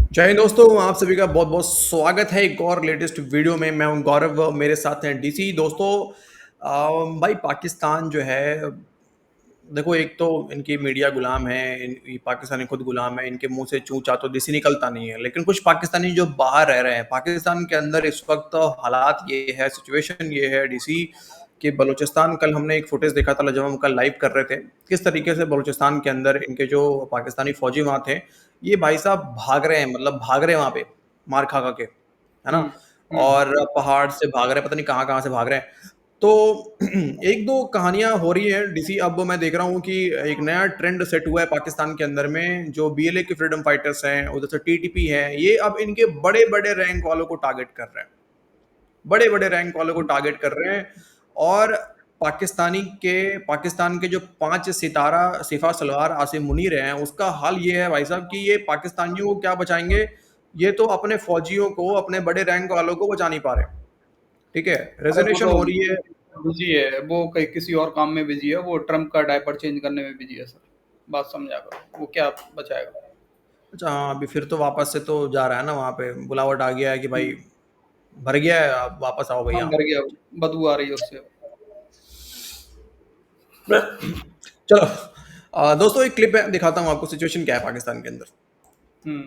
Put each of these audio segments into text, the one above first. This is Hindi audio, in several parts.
जय हिंद दोस्तों, आप सभी का बहुत-बहुत स्वागत है एक और लेटेस्ट वीडियो में। मैं हूं गौरव, मेरे साथ हैं डीसी। दोस्तों भाई पाकिस्तान जो है, देखो एक तो इनकी मीडिया गुलाम है, ये पाकिस्तानी खुद गुलाम है, इनके मुँह से चूँ-चाँ तो देसी निकलता नहीं है। लेकिन कुछ पाकिस्तानी जो बाहर रह रहे हैं, पाकिस्तान के अंदर इस वक़्त हालात ये है, सिचुएशन ये है डीसी कि बलूचिस्तान, कल हमने एक फुटेज देखा था जब हम कल लाइव कर रहे थे, किस तरीके से बलूचिस्तान के अंदर इनके जो पाकिस्तानी फौजी वहाँ थे, ये भाई साहब भाग रहे हैं, मतलब भाग रहे हैं वहाँ पे, मार खा-खा के, है ना? हुँ, हुँ, और पहाड़ से भाग रहे हैं, पता नहीं कहाँ-कहाँ से भाग रहे हैं। तो 1-2 कहानियाँ हो रही हैं डीसी। अब मैं देख रहा हूँ कि एक नया ट्रेंड सेट हुआ है पाकिस्तान के अंदर में, जो बीएलए के फ्रीडम फाइटर्स हैं, उधर से टीटीपी है, ये अब इनके बड़े-बड़े रैंक वालों को टारगेट कर रहे हैं। बड़े-बड़े रैंक वालों को टारगेट कर रहे हैं और पाकिस्तान के जो 5 सितारा सिपा सलार आसिम मुनीर हैं, उसका हाल ये है भाई साहब कि ये पाकिस्तानियों को क्या बचाएँगे, ये तो अपने फौजियों को, अपने बड़े रैंक वालों को बचा नहीं पा रहे। ठीक है? अरे वो रेज़ोनेशन तो हो रही है। बिज़ी है, वो कहीं किसी और काम में बिज़ी है, वो ट्रम्प का डायपर चेंज करने में बिज़ी है सर, बात समझा करो, वो क्या बचाएगा? अच्छा हाँ, अभी फिर तो वापस से तो जा रहा है ना, वहाँ पे बुलावट आ गया है कि हुँ, भाई भर गया है, आप वापस आओ हाँ, भैया। भर गया, बदबू आ रही है उससे। चलो दोस्तों एक क्लिप है, दिखाता हूँ आपको सिचुएशन क्या है पाकिस्तान के अंदर। हुँ,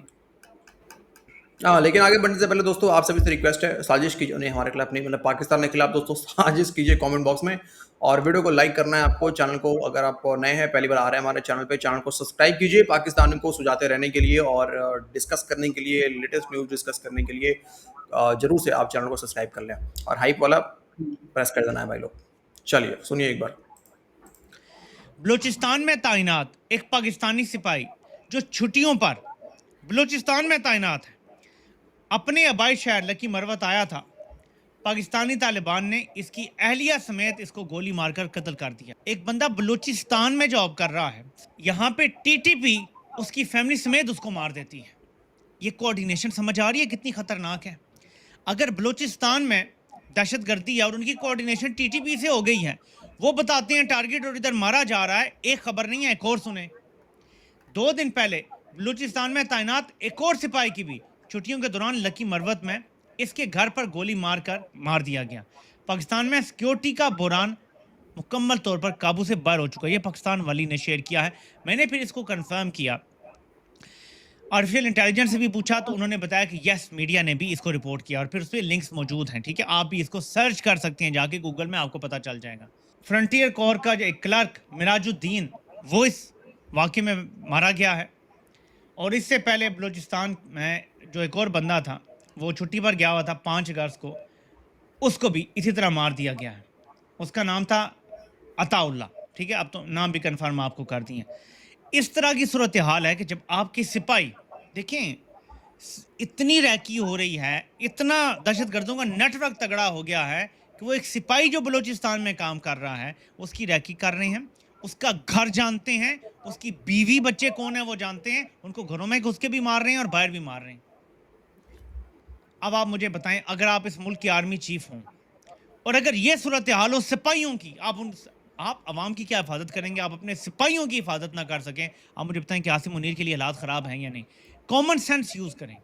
हाँ, लेकिन आगे बढ़ने से पहले दोस्तों आप सभी से रिक्वेस्ट है, साजिश कीजिए नहीं हमारे खिलाफ नहीं, मतलब पाकिस्तान के खिलाफ दोस्तों साजिश कीजिए कमेंट बॉक्स में। और वीडियो को लाइक करना है आपको, चैनल को अगर आप नए हैं, पहली बार आ रहे हैं हमारे चैनल पे, चैनल को सब्सक्राइब कीजिए पाकिस्तान को सुझाते रहने के लिए और डिस्कस करने के लिए, लेटेस्ट न्यूज़ डिस्कस करने के लिए ज़रूर से आप चैनल को सब्सक्राइब कर लें और हाइप वाला हुँ, प्रेस कर देना है भाई लोग। चलिए, सुनिए एक बार। बलूचिस्तान में तैनात एक पाकिस्तानी सिपाही जो छुट्टियों पर बलूचिस्तान में तैनात है, अपने आबाई शहर लकी मरवत आया था। पाकिस्तानी तालिबान ने इसकी अहलिया समेत इसको गोली मारकर कत्ल कर दिया। एक बंदा बलूचिस्तान में जॉब कर रहा है, यहाँ पे टीटीपी उसकी फैमिली समेत उसको मार देती है। ये कोऑर्डिनेशन समझ आ रही है कितनी खतरनाक है? अगर बलूचिस्तान में दहशतगर्दी है और उनकी कोऑर्डिनेशन टीटीपी से हो गई है, वो बताते हैं टारगेट और इधर मारा जा रहा है, एक खबर नहीं है, एक और सुने। 2 दिन पहले बलूचिस्तान में तैनात एक और सिपाही की भी छुट्टियों के दौरान लकी मरवत में इसके घर पर गोली मारकर मार दिया गया। पाकिस्तान में सिक्योरिटी का बुरान मुकम्मल तौर पर काबू से बाहर हो चुका है। ये पाकिस्तान वाली ने शेयर किया है। मैंने फिर इसको कंफर्म किया, आर्टिफिशियल इंटेलिजेंस से भी पूछा तो उन्होंने बताया कि यस, मीडिया ने भी इसको रिपोर्ट किया और फिर उस पर लिंक्स मौजूद हैं। ठीक है, आप भी इसको सर्च कर सकते हैं जाके गूगल में, आपको पता चल जाएगा। फ्रंटियर कोर का जो एक क्लर्क मिराजुद्दीन, वो इस वाक़े में मारा गया है। और इससे पहले बलूचिस्तान में जो एक और बंदा था, वो छुट्टी पर गया हुआ था 5 अगस्त को, उसको भी इसी तरह मार दिया गया है। उसका नाम था अताउल्ला। ठीक है, अब तो नाम भी कन्फर्म आपको कर दिए। इस तरह की सूरत हाल है कि जब आपकी सिपाही, देखें, इतनी रैकी हो रही है, इतना दहशतगर्दों का नेटवर्क तगड़ा हो गया है कि वो एक सिपाही जो बलूचिस्तान में काम कर रहा है उसकी रैकी कर रहे हैं, उसका घर जानते हैं, उसकी बीवी बच्चे कौन है वो जानते हैं, उनको घरों में घुस के भी मार रहे हैं और बाहर भी मार रहे हैं। अब आप मुझे बताएं, अगर आप इस मुल्क के आर्मी चीफ हों और अगर ये सूरत हाल हो सिपाहियों की, आप आवाम की क्या हिफाजत करेंगे? आप अपने सिपाहियों की हिफाजत ना कर सकें। आप मुझे बताएं कि आसिम मुनीर के लिए हालात ख़राब हैं या नहीं? कॉमन सेंस यूज़ करें।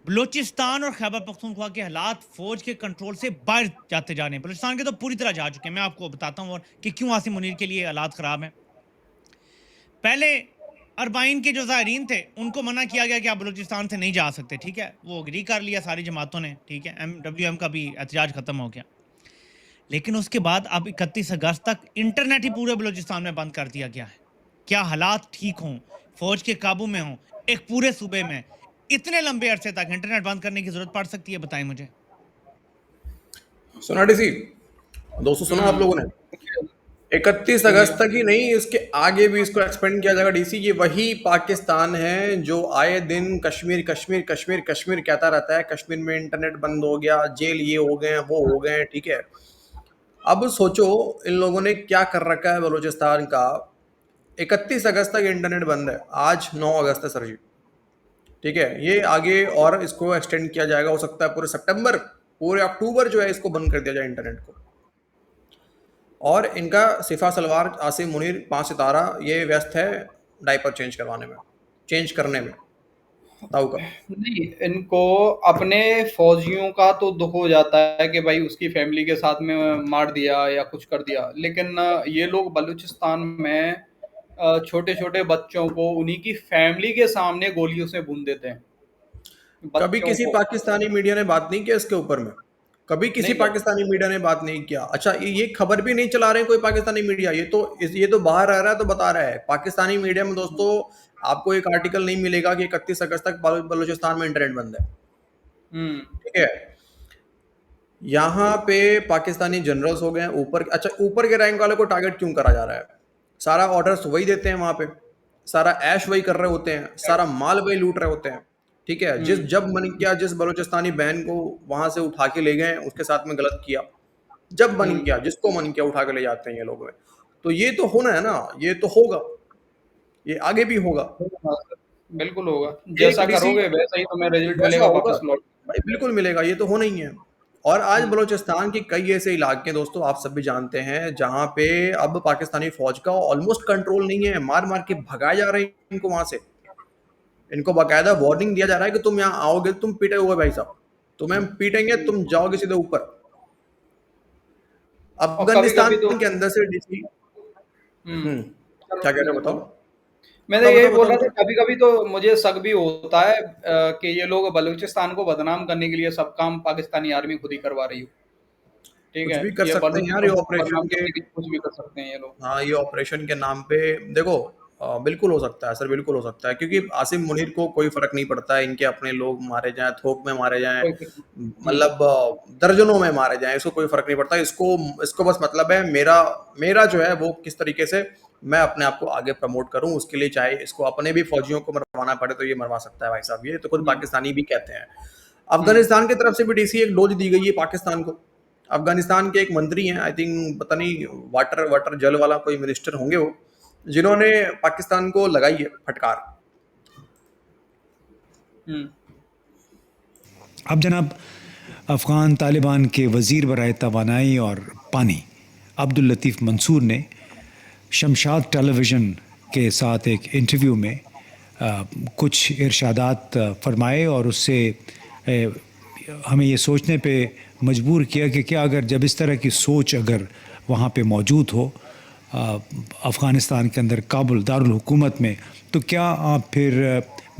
बलूचिस्तान और खैबर पख्तूनख्वा के हालात फौज के कंट्रोल से बाहर जाते जा रहे हैं। बलूचिस्तान के तो पूरी तरह जा चुके हैं। मैं आपको बताता हूँ और कि क्यों आसिम मुनीर के लिए हालात ख़राब हैं। पहले अरबाइन के जो ज़ायरीन थे उनको मना किया गया कि आप बलूचिस्तान से नहीं जा सकते। ठीक है, वो अग्री कर लिया सारी जमातों ने। ठीक है, MWM का भी एहतजाज ख़त्म हो गया। लेकिन उसके बाद अब 31 अगस्त तक इंटरनेट ही पूरे बलूचिस्तान में बंद कर दिया गया है। क्या हालात ठीक हों, फौज के काबू में हों, एक पूरे सूबे में इतने लंबे अरसे तक इंटरनेट बंद करने की जरूरत पड़ सकती है? बताएं मुझे। सुना डीसी? दोस्तों सुना आप हुँ, लोगों ने? 31 सुन अगस्त लिया। तक ही नहीं, इसके आगे भी इसको एक्सपेंड किया जाएगा डीसी। ये वही पाकिस्तान है जो आए दिन कश्मीर कश्मीर कश्मीर कश्मीर कहता रहता है। कश्मीर में इंटरनेट बंद हो गया, जेल ये हो गए हैं, वो हो गए हैं, ठीक है। अब सोचो इन लोगों ने क्या कर रखा है बलूचिस्तान का। 31 अगस्त तक इंटरनेट बंद है, आज 9 अगस्त है सर जी। ठीक है, ये आगे और इसको एक्सटेंड किया जाएगा, हो सकता है पूरे सितंबर, पूरे अक्टूबर जो है इसको बंद कर दिया जाए इंटरनेट को। और इनका सिफा सलवार आसिम मुनीर 5 सितारा ये व्यस्त है डायपर चेंज करवाने में, चेंज करने में। ताऊ का? नहीं, इनको अपने फौजियों का तो दुख हो जाता है कि भाई उसकी फैमिली के साथ में मार दिया या कुछ कर दिया, लेकिन ये लोग बलूचिस्तान में छोटे-छोटे बच्चों को उन्हीं की फैमिली के सामने गोलियों से भून देते हैं, कभी बच्चों किसी को। पाकिस्तानी मीडिया ने बात नहीं किया इसके ऊपर में? कभी किसी नहीं कर पाकिस्तानी मीडिया ने बात नहीं किया? अच्छा, ये खबर भी नहीं चला रहे हैं कोई पाकिस्तानी मीडिया, ये तो बाहर रह रहा है तो बता रहा है। पाकिस्तानी मीडिया में दोस्तों आपको एक आर्टिकल नहीं मिलेगा कि 31 अगस्त तक बलूचिस्तान में इंटरनेट बंद है। हुँ, ठीक है? यहाँ पे पाकिस्तानी जनरल्स हो गए ऊपर। अच्छा, ऊपर के रैंक वाले को टारगेट क्यों करा जा रहा है? सारा ऑर्डर्स वही देते हैं वहां पे, सारा ऐश वही कर रहे होते हैं, सारा माल वही लूट रहे होते हैं। ठीक है, हुँ, जब मन किया जिस बलूचिस्तानी बहन को वहां से उठा के ले गए उसके साथ में गलत किया, जब मन हुँ। किया जिसको मन किया उठा के ले जाते हैं ये लोग। तो ये तो होना है ना, ये तो होगा, ये आगे भी होगा। हाँ सर, बिल्कुल होगा। एक जैसा डीसी करोगे वैसा ही तुम्हें रिज़ल्ट वैसा मिलेगा होगा वापस लौट भाई, बिल्कुल मिलेगा, ये तो होना ही है। और आज हुँ, बलूचिस्तान के कई ऐसे इलाके हैं दोस्तों, आप सब भी जानते हैं, जहां पे अब पाकिस्तानी फौज का ऑलमोस्ट कंट्रोल नहीं है, मार मार के भगाए जा रहे हैं इनको वहां से। इनको बाकायदा वार्निंग दिया जा रहा है कि तुम यहाँ आओगे तुम पीटे हुए भाई साहब, तुम्हें पीटेंगे, हुँ। तुम जाओगे सीधे ऊपर। और कभी-कभी तो अफगानिस्तान के अंदर से डीसी। हुँ, हम्म, चलो क्या कह रहे बोलो, हो बताओ? बोलो। मैंने बताओ यही बताओ बोल बताओ रहा था, बताओ। कभी-कभी तो मुझे शक भी होता है कि ये लोग बलूचिस्तान को बदनाम करने के लिए सब काम पाकिस्तानी आर्मी खुद ही करवा रही हो। ठीक कुछ है? भी कर ये सकते हैं यार, ये बलूचियों को ऑपरेशन बदनाम के। करने के लिए कुछ भी कर सकते हैं ये लोग। हाँ, ये ऑपरेशन के नाम पे देखो, बिल्कुल हो सकता है सर, बिल्कुल हो सकता है, क्योंकि आसिम मुनीर को कोई फर्क नहीं पड़ता है, इनके अपने लोग मारे जाएं, थोक में मारे जाएं, कोई फिक्र हुँ, मतलब दर्जनों में मारे जाएं, इसको कोई फर्क नहीं पड़ता। इसको इसको बस मतलब है मेरा मेरा जो है वो किस तरीके से मैं अपने आप को आगे प्रमोट करूं, उसके लिए चाहे इसको अपने भी फौजियों को मरवाना पड़े तो ये मरवा सकता है भाई साहब, ये तो खुद हुँ, पाकिस्तानी भी कहते हैं। हुँ, अफगानिस्तान की तरफ से भी डीसी एक डोज दी गई है पाकिस्तान को। अफगानिस्तान के एक मंत्री हैं, आई थिंक, पता नहीं, वाटर वाटर जल वाला कोई मिनिस्टर होंगे वो, जिन्होंने पाकिस्तान को लगाई है फटकार। हुँ। अब जनाब, अफ़गान तालिबान के वज़ीर बराए तवानाई और पानी अब्दुल लतीफ़ मंसूर ने शमशाद टेलीविज़न के साथ एक इंटरव्यू में कुछ इरशादात फरमाए और उससे हमें ये सोचने पे मजबूर किया कि क्या अगर जब इस तरह की सोच अगर वहाँ पे मौजूद हो अफ़गानिस्तान के अंदर काबुल दारुल हुकूमत में, तो क्या आप फिर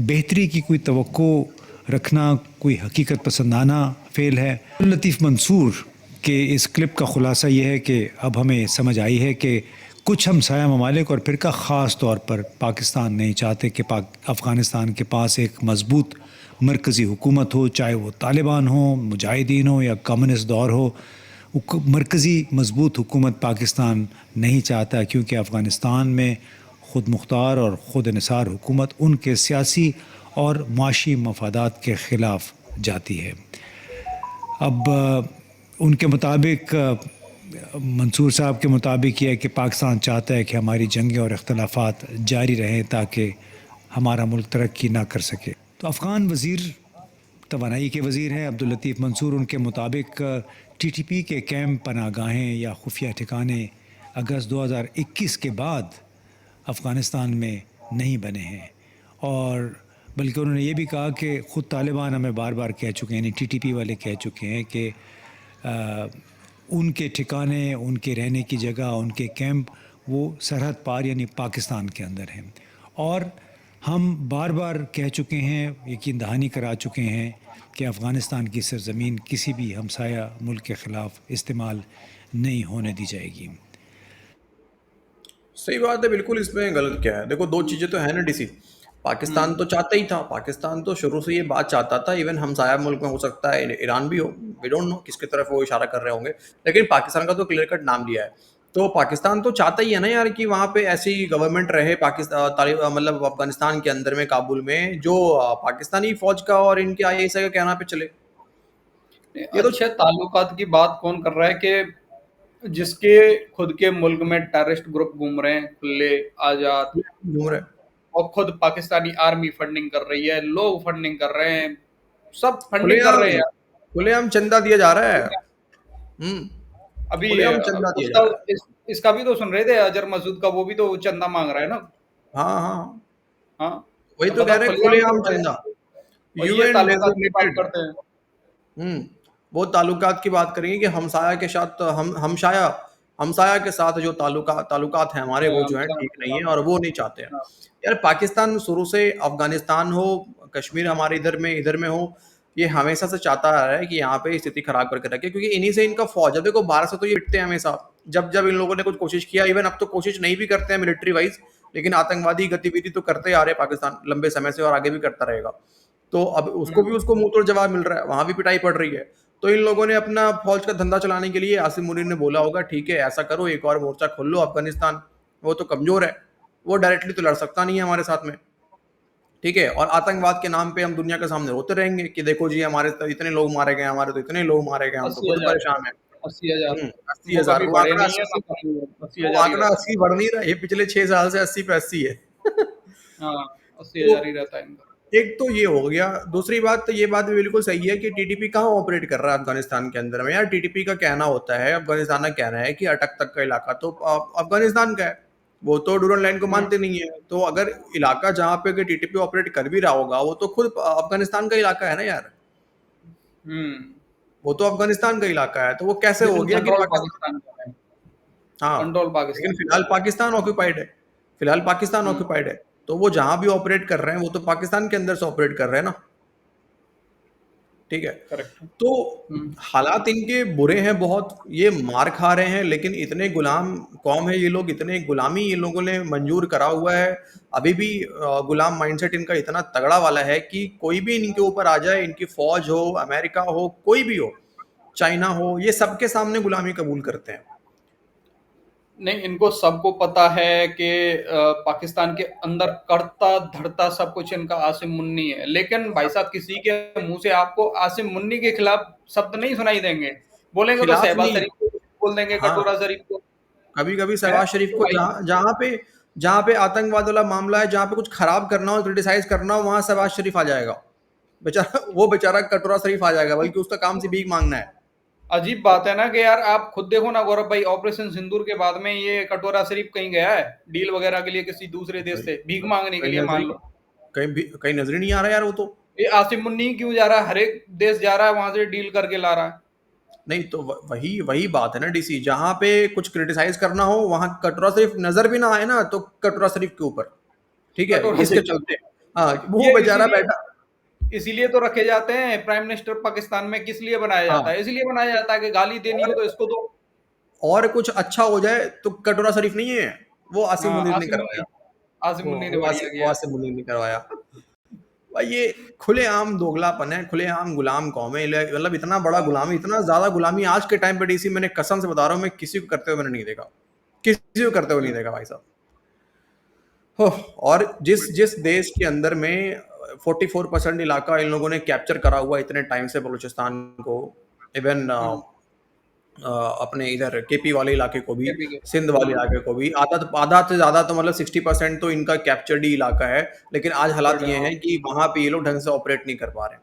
बेहतरी की कोई तवक्को रखना कोई हकीकत पसंदाना फ़ेल है। लतीफ़ मंसूर के इस क्लिप का ख़ुलासा ये है कि अब हमें समझ आई है कि कुछ हमसाया ममालिक और फ़िरका ख़ास तौर पर पाकिस्तान नहीं चाहते कि अफ़गानिस्तान के पास एक मज़बूत मरकज़ी हुकूमत हो, चाहे वो तालिबान हो, मुजाहिदीन हो या कम्युनिस्ट दौर हो। मरकज़ी मज़बूत हुकूमत पाकिस्तान नहीं चाहता, क्योंकि अफ़गानिस्तान में ख़ुद मुख्तार और ख़ुद इन्हिसार हुकूमत उनके सियासी और माशी मफादात के ख़िलाफ़ जाती है। अब उनके मुताबिक, मंसूर साहब के मुताबिक ये है कि पाकिस्तान चाहता है कि हमारी जंगें और इख्तलाफात जारी रहें ताकि हमारा मुल्क तरक्की ना कर सके। तो अफ़गान वज़ीर तवानाई के वज़ीर हैं अब्दुल लतीफ़ मंसूर, उनके मुताबिक टीटीपी के कैंप, पनाहगाहें या खुफिया ठिकाने अगस्त 2021 के बाद अफ़गानिस्तान में नहीं बने हैं, और बल्कि उन्होंने ये भी कहा कि ख़ुद तालिबान हमें बार बार कह चुके हैं, यानी टीटीपी वाले कह चुके हैं कि उनके ठिकाने, उनके रहने की जगह, उनके कैंप वो सरहद पार यानी पाकिस्तान के अंदर हैं। और हम बार बार कह चुके हैं, यकीन दहानी करा चुके हैं कि अफ़गानिस्तान की सरज़मीन किसी भी हमसाया मुल्क के ख़िलाफ़ इस्तेमाल नहीं होने दी जाएगी। सही बात है, बिल्कुल, इसमें गलत क्या है? देखो, दो चीजें तो है ना डीसी। पाकिस्तान हुँ, तो चाहता ही था, पाकिस्तान तो शुरू से ये बात चाहता था, इवन हमसाया मुल्क में हो सकता है ईरान भी हो, वी डोंट नो किसकी तरफ वो इशारा कर रहे होंगे, लेकिन पाकिस्तान का तो क्लियर कट नाम लिया है। तो पाकिस्तान तो चाहता ही है ना यार कि वहाँ पे ऐसी गवर्नमेंट रहे पाकिस्तान, मतलब अफगानिस्तान के अंदर में, काबुल में, जो पाकिस्तानी फौज का और इनके आईएसआई का कहना पे चले। ये तो अच्छे ताल्लुकात की बात कौन कर रहा है कि जिसके खुद के मुल्क में टेररिस्ट ग्रुप घूम रहे हैं खुले आज़ाद, घूम रहे, और खुद पाकिस्तानी आर्मी फंडिंग कर रही है, लोग फंडिंग कर रहे हैं, सब फंडिंग कर खुलेआम रहे हैं यार। खुलेआम चंदा दिया जा रहा है। हम्म, अभी खुलेआम चंदा दिया जा उसका रहा है। इसका भी तो सुन रहे थे, अजहर मसूद का, वो भी तो चंदा मांग रहा है ना। हाँ हाँ, हाँ, वही तो तो कह बताओ, रहे हैं, खुलेआम खुलेआम तो चंदा। और ये यूएन ताल्लुकात की बात डेजिग्नेटेड। करते हैं। वो ताल्लुकात की बात करेंगे कि हमसाया के साथ हमशाया हमसाया के साथ जो ताल्लुकात हैं हमारे, वो जो हैं हमसाया ठीक के नहीं है साथ। और वो नहीं चाहते हैं। हाँ, यार पाकिस्तान शुरू से, अफ़गानिस्तान हो, कश्मीर हमारे इधर में हो, ये हमेशा से चाहता आ रहा है कि यहाँ पे स्थिति खराब करके रखे, क्योंकि इन्हीं से इनका फ़ौज है। देखो बाहर से तो ये पिटते हैं हमेशा, जब इन लोगों ने कुछ कोशिश किया, इवन अब तो कोशिश नहीं भी करते हैं मिलिट्री वाइज़, लेकिन आतंकवादी गतिविधि तो करते आ रहे हैं पाकिस्तान लंबे समय से और आगे भी करता रहेगा। तो अब उसको भी हुँ, उसको मुँह तोड़ जवाब मिल रहा है, वहाँ भी पिटाई पड़ रही है। तो इन लोगों ने अपना फ़ौज का धंधा चलाने के लिए आसिम मुनीर ने बोला होगा, ठीक है ऐसा करो, एक और मोर्चा खोल लो अफ़गानिस्तान, वो तो कमज़ोर है, वो डायरेक्टली तो लड़ सकता नहीं है हमारे साथ में, ठीक है? और आतंकवाद के नाम पे हम दुनिया के सामने रोते रहेंगे कि देखो जी हमारे तो इतने लोग मारे गए, हमारे तो इतने लोग मारे गए, हम तो खुद 80,000 परेशान हैं। 80,000 वो 80,000 कभी वो बढ़े आंकड़ा नहीं 80 है से, तो कभी वो 80,000 ही आंकड़ा रहता है। 80 बढ़ नहीं रहा है, ये पिछले 6 साल से 80 पे 80 है। हाँ, तो 80,000 ही रहता है इनका। एक तो ये हो गया, दूसरी बात तो ये बात भी बिल्कुल सही है कि टीटीपी कहाँ ऑपरेट कर रहा है अफ़गानिस्तान के अंदर में। यार टीटीपी का कहना होता है, अफ़गानिस्तान का कहना है कि अटक तक का इलाका तो अफ़गानिस्तान का है, वो तो डूरन लाइन को हुँ, मानते नहीं है। तो अगर इलाका जहाँ पे अगर टीटीपी ऑपरेट कर भी रहा होगा, वो तो खुद अफ़गानिस्तान का इलाका है ना यार, हुँ, वो तो अफ़गानिस्तान का इलाका है, तो वो कैसे हो लेकिन गया कि कंट्रोल पाकिस्तान। पाकिस्तान का है, हाँ, कंट्रोल लेकिन पाकिस्तान का फिलहाल है। पाकिस्तान ऑक्यूपाइड है, फिलहाल पाकिस्तान हुँ, ऑक्यूपाइड है, तो वो जहाँ भी ऑपरेट कर रहे हैं, वो तो पाकिस्तान के अंदर से ऑपरेट कर रहे हैं ना, ठीक है? करेक्ट है। तो हुँ, हालात इनके बुरे हैं बहुत, ये मार खा रहे हैं, लेकिन इतने गुलाम कौम है ये लोग, इतने गुलामी ये लोगों ने मंजूर करा हुआ है। अभी भी गुलाम माइंडसेट इनका इतना तगड़ा वाला है कि कोई भी इनके ऊपर आ जाए, इनकी फ़ौज हो, अमेरिका हो, कोई भी हो, चाइना हो, ये सबके सामने गुलामी कबूल करते हैं। नहीं इनको सबको पता है कि पाकिस्तान के अंदर कड़ता-धड़ता सब कुछ इनका आसिम मुन्नी है। लेकिन भाई साहब किसी के मुँह से आपको आसिम मुन्नी के खिलाफ शब्द नहीं सुनाई देंगे। बोलेंगे तो खिलाफ शहबाज नहीं, शरीफ को बोल देंगे, हाँ, कटोरा शरीफ को, कभी-कभी हैं? शहबाज शरीफ तो को भाई जहाँ पे आतंकवाद वाला मामला है, जहाँ पे कुछ खराब करना हो, क्रिटिसाइज़ करना हो, वहाँ शहबाज शरीफ आ जाएगा। बेचारा वो बेचारा कटोरा शरीफ आ जाएगा, बल्कि उसका काम सिर्फ़ भीख माँगना है। अजीब बात है ना कि यार आप खुद देखो ना गौरव भाई ऑपरेशन सिंदूर के बाद में ये कटोरा शरीफ कहीं गया है डील वगैरह के लिए किसी दूसरे देश कहीं से भीख मांगने के कहीं लिए नज़र मान ही लो। कहीं नज़र ही नहीं आ रहा यार वो तो। ये आसिम मुन्नी क्यों जा रहा है, हर एक देश जा रहा है वहां से डील करके ला रहा है। नहीं तो वही वही बात है ना डीसी, जहाँ पे कुछ क्रिटिसाइज़ करना हो, वहाँ कटोरा शरीफ नज़र भी ना आए ना, तो कटोरा शरीफ के ऊपर, ठीक है? कटोरा इसके शरीफ चलते हाँ, वो ये बेचारा इसीलिए बैठा। इसीलिए तो रखे जाते हैं प्राइम मिनिस्टर पाकिस्तान में, किस लिए बनाया जाता हाँ, है, इसलिए बनाया जाता है कि गाली देनी हो और तो इसको दो। और कुछ अच्छा हो जाए तो कटोरा शरीफ नहीं है, वो आसिम हाँ मुनीर ने आसिम करवाया। मुन्नी, आसिम मुन्नी ने बढ़िया वो किया है। आसिम मुनीर ने करवाया। भाई ये खुलेआम दोगलापन है, खुलेआम गुलाम कौम है, मतलब इतना बड़ा गुलामी, इतना ज़्यादा गुलामी आज के टाइम पे डीसी, मैंने कसम से बता रहा हूँ, मैं किसी को करते हुए मैंने नहीं देखा। किसी को करते हुए नहीं देखा भाई साहब। हो, और जिस जिस देश के अंदर में 44% इलाका इन लोगों ने कैप्चर करा हुआ है इतने टाइम से बलूचिस्तान को, इवन हम्म, अपने इधर केपी वाले इलाके को भी, केपी के सिंध वाले इलाके को भी, आधा से ज़्यादा तो मतलब 60% तो इनका कैप्चर्ड ही इलाका है। लेकिन आज हालात कैप्चर्ड ये हाँ। हैं कि वहाँ पे ये लोग ढंग से ऑपरेट नहीं कर पा रहे हैं।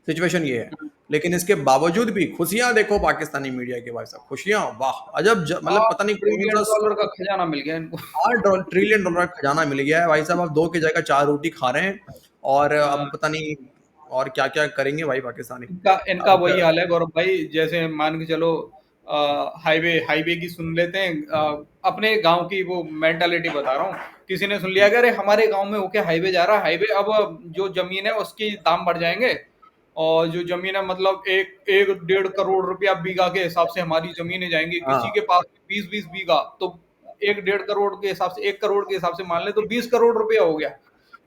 सिचुएशन ये है। लेकिन इसके बावजूद भी खुशियाँ देखो पाकिस्तानी मीडिया की भाई साहब, खुशियाँ वाह! अजब मतलब आठ पता नहीं ट्रिलियन कौन-सा डॉलर का खजाना मिल गया इनको। 8 ट्रिलियन डॉलर का खजाना मिल गया है भाई साहब, अब 2 की जगह 4 रोटी खा रहे हैं और अब पता नहीं और क्या-क्या करेंगे भाई पाकिस्तानी। इनका इनका अब वही हाल है गौरव भाई, जैसे मान के चलो हाईवे हाईवे की सुन लेते हैं, अपने गांव की वो मेंटालिटी बता रहा हूँ। किसी ने सुन लिया कि अरे हमारे गांव में होके हाईवे जा रहा है, हाईवे अब जो जमीन है उसकी दाम बढ़ जाएंगे, और जो जमीन है मतलब एक एक 1.5 करोड़ रुपया बीघा के हिसाब से हमारी जमीनें जाएंगी, किसी हाँ, के पास 20-20 बीघा, तो 1.5 करोड़ के हिसाब से 1 करोड़ के हिसाब से मान ले तो 20 करोड़ रुपया हो गया।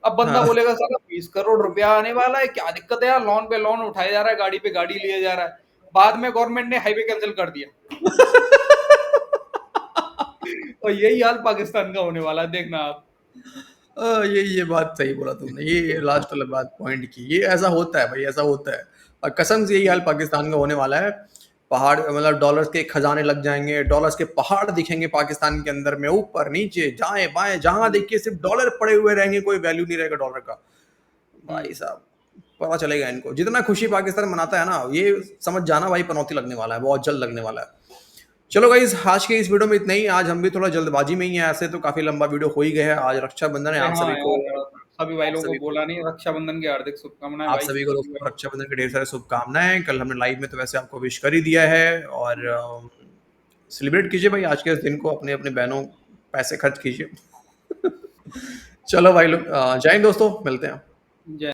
अब बंदा हाँ। बोलेगा साला 20 करोड़ रुपया आने वाला है, क्या दिक्कत है यार, लोन पे लोन उठाया जा रहा है, गाड़ी पे गाड़ी लिया जा रहा है। बाद में गवर्नमेंट ने हाईवे कैंसिल कर दिया। और यही हाल पाकिस्तान का होने वाला है, देखना आप। ये बात सही बोला तुमने, ये लास्ट वाला बात पॉइंट की, ये ऐसा होता है भाई, ऐसा होता है। और कसम से यही हाल पाकिस्तान का होने वाला है। पहाड़ मतलब डॉलर्स के खजाने लग जाएंगे, डॉलर्स के पहाड़ दिखेंगे पाकिस्तान के अंदर में, ऊपर नीचे दाएं बाएं जहां देखिए सिर्फ डॉलर पड़े हुए रहेंगे, कोई वैल्यू नहीं रहेगा डॉलर का। हम्म, भाई साहब पता चलेगा इनको, जितना खुशी पाकिस्तान मनाता है ना, ये समझ जाना भाई पनौती लगने वाला है, बहुत जल्द लगने वाला है। चलो गाइस, आज के इस वीडियो में इतना ही। आज हम भी थोड़ा जल्दबाजी में ही हैं, ऐसे तो काफी लंबा वीडियो हो ही गया है। आज रक्षाबंधन है अरे आप हाँ सभी को, यार, सभी भाई आप लोगों सभी को को बोला नहीं, रक्षाबंधन की हार्दिक शुभकामनाएं आप भाई सभी को सभी दोस्तों भाई। रक्षाबंधन की ढेर सारी शुभकामनाएं। कल हमने लाइव में तो वैसे आपको विश कर ही दिया है, और सेलिब्रेट कीजिए भाई आज के इस दिन को, अपने अपने बहनों पैसे खर्च कीजिए। चलो भाई लोग, जय हिंद दोस्तों, मिलते हैं। जय